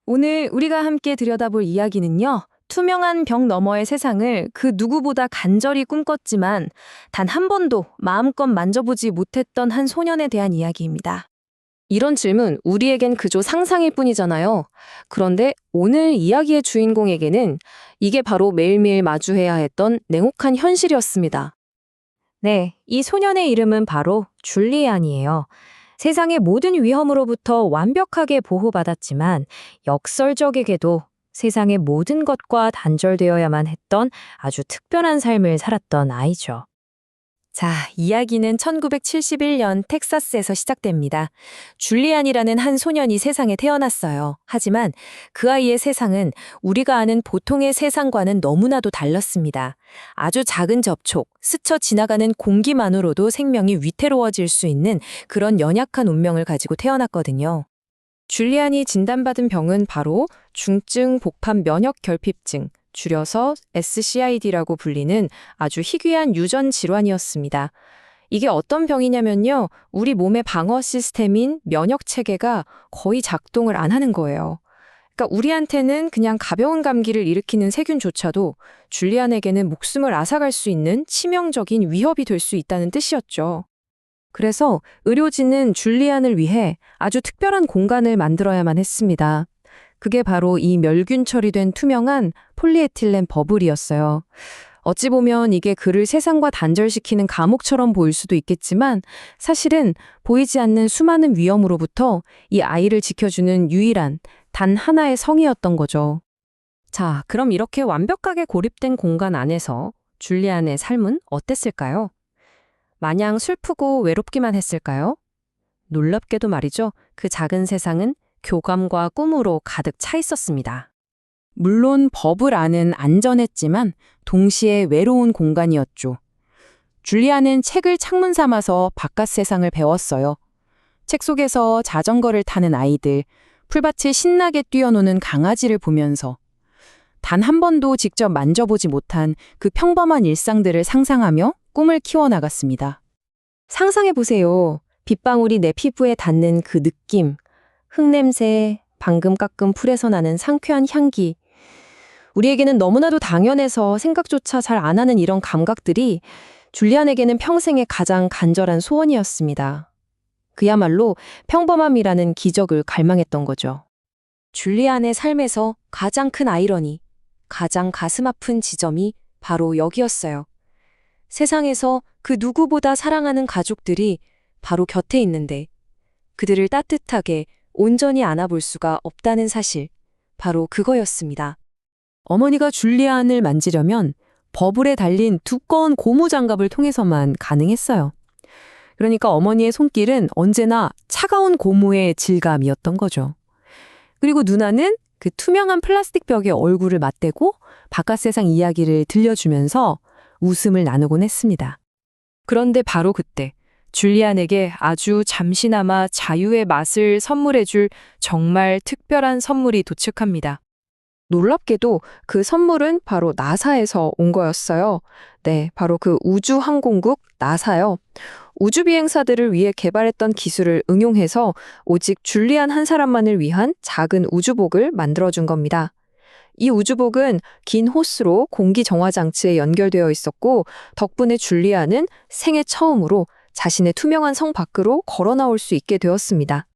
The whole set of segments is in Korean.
오늘 우리가 함께 들여다볼 이야기는요, 투명한 벽 너머의 세상을 그 누구보다 간절히 꿈꿨지만 단 한 번도 마음껏 만져보지 못했던 한 소년에 대한 이야기입니다. 이런 질문, 우리에겐 그저 상상일 뿐이잖아요. 그런데 오늘 이야기의 주인공에게는 이게 바로 매일매일 마주해야 했던 냉혹한 현실이었습니다. 네, 이 소년의 이름은 바로 줄리안이에요. 세상의 모든 위험으로부터 완벽하게 보호받았지만 역설적에게도 세상의 모든 것과 단절되어야만 했던 아주 특별한 삶을 살았던 아이죠. 자, 이야기는 1971년 텍사스에서 시작됩니다. 줄리안이라는 한 소년이 세상에 태어났어요. 하지만 그 아이의 세상은 우리가 아는 보통의 세상과는 너무나도 달랐습니다. 아주 작은 접촉, 스쳐 지나가는 공기만으로도 생명이 위태로워질 수 있는 그런 연약한 운명을 가지고 태어났거든요. 줄리안이 진단받은 병은 바로 중증 복합 면역 결핍증, 줄여서 SCID라고 불리는 아주 희귀한 유전 질환이었습니다. 이게 어떤 병이냐면요, 우리 몸의 방어 시스템인 면역 체계가 거의 작동을 안 하는 거예요. 그러니까 우리한테는 그냥 가벼운 감기를 일으키는 세균조차도 줄리안에게는 목숨을 앗아갈 수 있는 치명적인 위협이 될 수 있다는 뜻이었죠. 그래서 의료진은 줄리안을 위해 아주 특별한 공간을 만들어야만 했습니다. 그게 바로 이 멸균 처리된 투명한 폴리에틸렌 버블이었어요. 어찌 보면 이게 그를 세상과 단절시키는 감옥처럼 보일 수도 있겠지만 사실은 보이지 않는 수많은 위험으로부터 이 아이를 지켜주는 유일한 단 하나의 성이었던 거죠. 자, 그럼 이렇게 완벽하게 고립된 공간 안에서 줄리안의 삶은 어땠을까요? 마냥 슬프고 외롭기만 했을까요? 놀랍게도 말이죠. 그 작은 세상은 교감과 꿈으로 가득 차 있었습니다. 물론 버블 안은 안전했지만 동시에 외로운 공간이었죠. 줄리아는 책을 창문 삼아서 바깥 세상을 배웠어요. 책 속에서 자전거를 타는 아이들, 풀밭을 신나게 뛰어노는 강아지를 보면서 단 한 번도 직접 만져보지 못한 그 평범한 일상들을 상상하며 꿈을 키워나갔습니다. 상상해보세요. 빗방울이 내 피부에 닿는 그 느낌, 흙냄새, 방금 깎은 풀에서 나는 상쾌한 향기. 우리에게는 너무나도 당연해서 생각조차 잘 안 하는 이런 감각들이 줄리안에게는 평생의 가장 간절한 소원이었습니다. 그야말로 평범함이라는 기적을 갈망했던 거죠. 줄리안의 삶에서 가장 큰 아이러니, 가장 가슴 아픈 지점이 바로 여기였어요. 세상에서 그 누구보다 사랑하는 가족들이 바로 곁에 있는데 그들을 따뜻하게 온전히 안아볼 수가 없다는 사실, 바로 그거였습니다. 어머니가 줄리안을 만지려면 버블에 달린 두꺼운 고무장갑을 통해서만 가능했어요. 그러니까 어머니의 손길은 언제나 차가운 고무의 질감이었던 거죠. 그리고 누나는 그 투명한 플라스틱 벽에 얼굴을 맞대고 바깥 세상 이야기를 들려주면서 웃음을 나누곤 했습니다. 그런데 바로 그때 줄리안에게 아주 잠시나마 자유의 맛을 선물해줄 정말 특별한 선물이 도착합니다. 놀랍게도 그 선물은 바로 나사에서 온 거였어요. 네, 바로 그 우주항공국 나사요. 우주비행사들을 위해 개발했던 기술을 응용해서 오직 줄리안 한 사람만을 위한 작은 우주복을 만들어준 겁니다. 이 우주복은 긴 호스로 공기 정화 장치에 연결되어 있었고 덕분에 줄리안은 생애 처음으로 자신의 투명한 성 밖으로 걸어 나올 수 있게 되었습니다.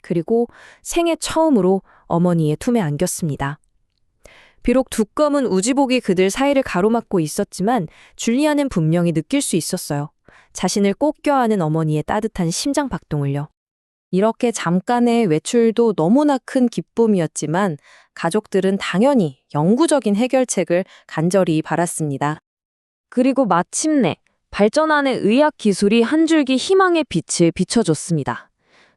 그리고 생애 처음으로 어머니의 품에 안겼습니다. 비록 두꺼운 우주복이 그들 사이를 가로막고 있었지만 줄리안은 분명히 느낄 수 있었어요. 자신을 꼭 껴안은 어머니의 따뜻한 심장 박동을요. 이렇게 잠깐의 외출도 너무나 큰 기쁨이었지만 가족들은 당연히 영구적인 해결책을 간절히 바랐습니다. 그리고 마침내 발전하는 의학 기술이 한 줄기 희망의 빛을 비춰줬습니다.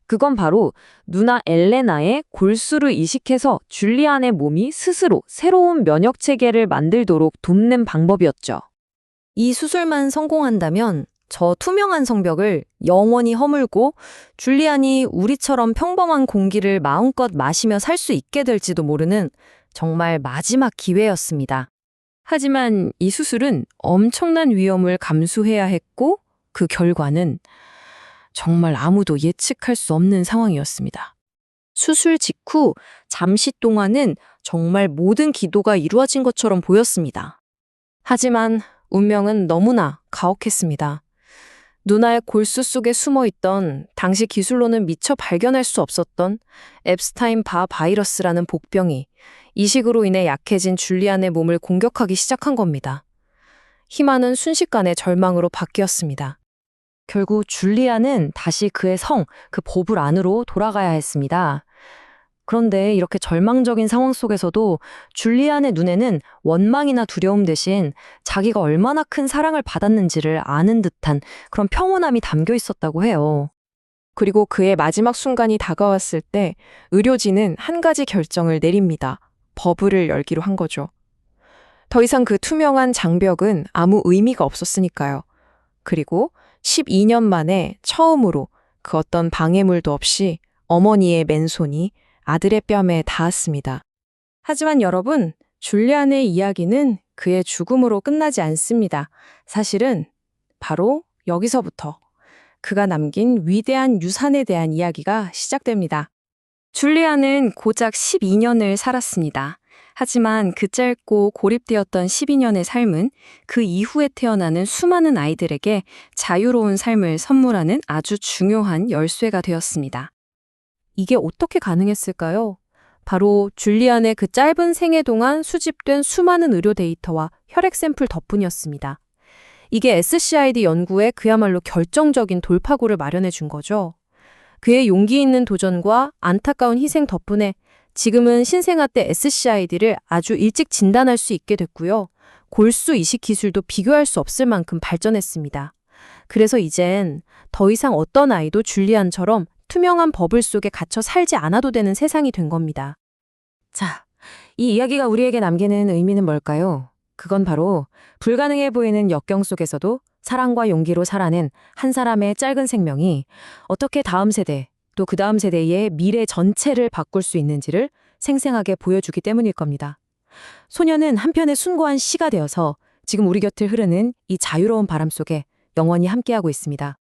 그건 바로 누나 엘레나의 골수를 이식해서 줄리안의 몸이 스스로 새로운 면역 체계를 만들도록 돕는 방법이었죠. 이 수술만 성공한다면 저 투명한 성벽을 영원히 허물고 줄리안이 우리처럼 평범한 공기를 마음껏 마시며 살 수 있게 될지도 모르는 정말 마지막 기회였습니다. 하지만 이 수술은 엄청난 위험을 감수해야 했고 그 결과는 정말 아무도 예측할 수 없는 상황이었습니다. 수술 직후 잠시 동안은 정말 모든 기도가 이루어진 것처럼 보였습니다. 하지만 운명은 너무나 가혹했습니다. 누나의 골수 속에 숨어 있던 당시 기술로는 미처 발견할 수 없었던 엡스타인 바 바이러스라는 복병이 이식으로 인해 약해진 줄리안의 몸을 공격하기 시작한 겁니다. 희망은 순식간에 절망으로 바뀌었습니다. 결국 줄리안은 다시 그의 그 보불 안으로 돌아가야 했습니다. 그런데 이렇게 절망적인 상황 속에서도 줄리안의 눈에는 원망이나 두려움 대신 자기가 얼마나 큰 사랑을 받았는지를 아는 듯한 그런 평온함이 담겨 있었다고 해요. 그리고 그의 마지막 순간이 다가왔을 때 의료진은 한 가지 결정을 내립니다. 버블을 열기로 한 거죠. 더 이상 그 투명한 장벽은 아무 의미가 없었으니까요. 그리고 12년 만에 처음으로 그 어떤 방해물도 없이 어머니의 맨손이 아들의 뺨에 닿았습니다. 하지만 여러분, 줄리안의 이야기는 그의 죽음으로 끝나지 않습니다. 사실은 바로 여기서부터 그가 남긴 위대한 유산에 대한 이야기가 시작됩니다. 줄리안은 고작 12년을 살았습니다. 하지만 그 짧고 고립되었던 12년의 삶은 그 이후에 태어나는 수많은 아이들에게 자유로운 삶을 선물하는 아주 중요한 열쇠가 되었습니다. 이게 어떻게 가능했을까요? 바로 줄리안의 그 짧은 생애 동안 수집된 수많은 의료 데이터와 혈액 샘플 덕분이었습니다. 이게 SCID 연구에 그야말로 결정적인 돌파구를 마련해 준 거죠. 그의 용기 있는 도전과 안타까운 희생 덕분에 지금은 신생아 때 SCID를 아주 일찍 진단할 수 있게 됐고요. 골수 이식 기술도 비교할 수 없을 만큼 발전했습니다. 그래서 이젠 더 이상 어떤 아이도 줄리안처럼 투명한 버블 속에 갇혀 살지 않아도 되는 세상이 된 겁니다. 자, 이 이야기가 우리에게 남기는 의미는 뭘까요? 그건 바로 불가능해 보이는 역경 속에서도 사랑과 용기로 살아낸 한 사람의 짧은 생명이 어떻게 다음 세대, 또 그 다음 세대의 미래 전체를 바꿀 수 있는지를 생생하게 보여주기 때문일 겁니다. 소녀는 한편의 숭고한 시가 되어서 지금 우리 곁을 흐르는 이 자유로운 바람 속에 영원히 함께하고 있습니다.